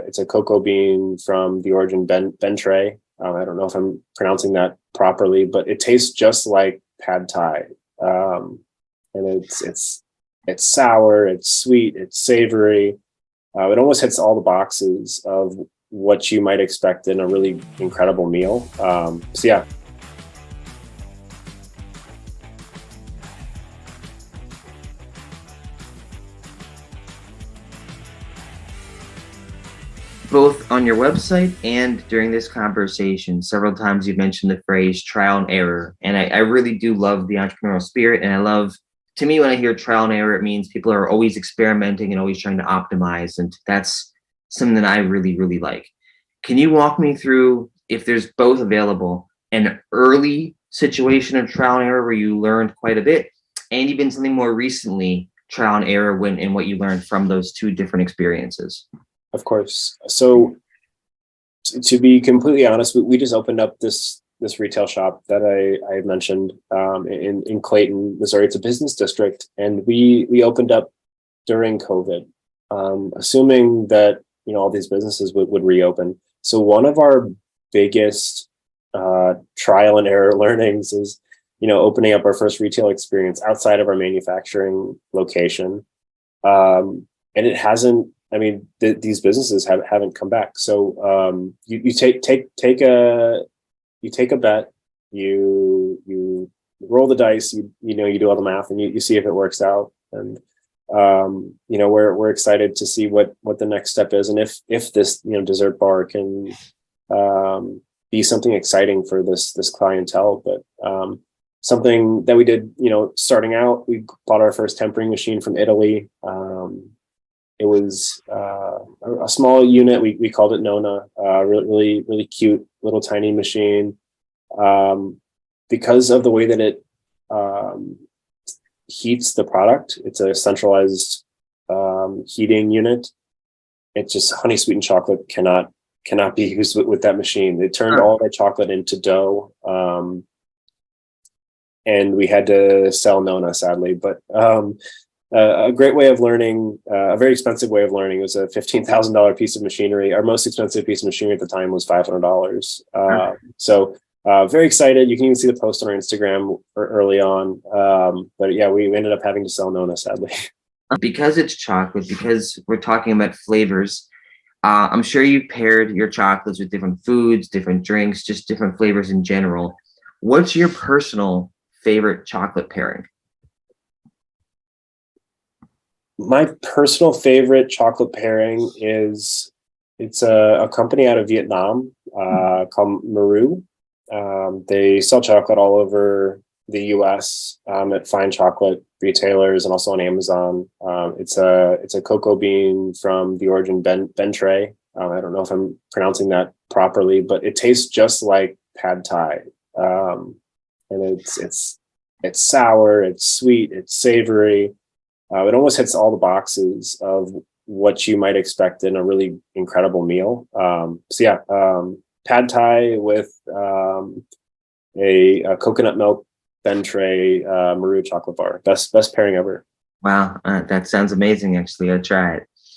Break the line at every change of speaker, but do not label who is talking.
It's a cocoa bean from the origin Bentray. I don't know if I'm pronouncing that properly, but it tastes just like pad thai. And it's sour, it's sweet, it's savory. It almost hits all the boxes of what you might expect in a really incredible meal. So yeah.
Both on your website and during this conversation, several times you mentioned the phrase trial and error. And I really do love the entrepreneurial spirit. And I love, to me, when I hear trial and error, it means people are always experimenting and always trying to optimize. And that's something that I really, really like. Can you walk me through, if there's both available, an early situation of trial and error where you learned quite a bit, and even something more recently, trial and error, and what you learned from those two different experiences?
Of course. So to be completely honest, we just opened up this retail shop that I mentioned in Clayton, Missouri. It's a business district, and we opened up during COVID, assuming that all these businesses would reopen. So one of our biggest trial and error learnings is opening up our first retail experience outside of our manufacturing location, and it hasn't. I mean, these businesses haven't come back. So you take a bet, you roll the dice, you do all the math, and you see if it works out. And we're excited to see what the next step is, and if this dessert bar can be something exciting for this clientele. But something that we did, starting out, we bought our first tempering machine from Italy. It was a small unit. We called it Nona. Really, really cute little tiny machine. Because of the way that it heats the product, it's a centralized heating unit. It's just honey sweetened chocolate cannot be used with that machine. It turned all that chocolate into dough, and we had to sell Nona, sadly. But a great way of learning, a very expensive way of learning. It was a $15,000 piece of machinery. Our most expensive piece of machinery at the time was $500. So very excited. You can even see the post on our Instagram early on. But yeah, we ended up having to sell Nona, sadly.
Because it's chocolate, because we're talking about flavors, I'm sure you've paired your chocolates with different foods, different drinks, just different flavors in general. What's your personal favorite chocolate pairing?
My personal favorite chocolate pairing is it's a company out of Vietnam called Maru. They sell chocolate all over the U.S. At fine chocolate retailers and also on Amazon. It's a cocoa bean from the origin Bentray. I don't know if I'm pronouncing that properly, but it tastes just like pad thai. And it's sour, it's sweet, it's savory. It almost hits all the boxes of what you might expect in a really incredible meal. So yeah, pad thai with a coconut milk Bentray Maru chocolate bar. Best pairing ever.
Wow, that sounds amazing. Actually, I'd try it.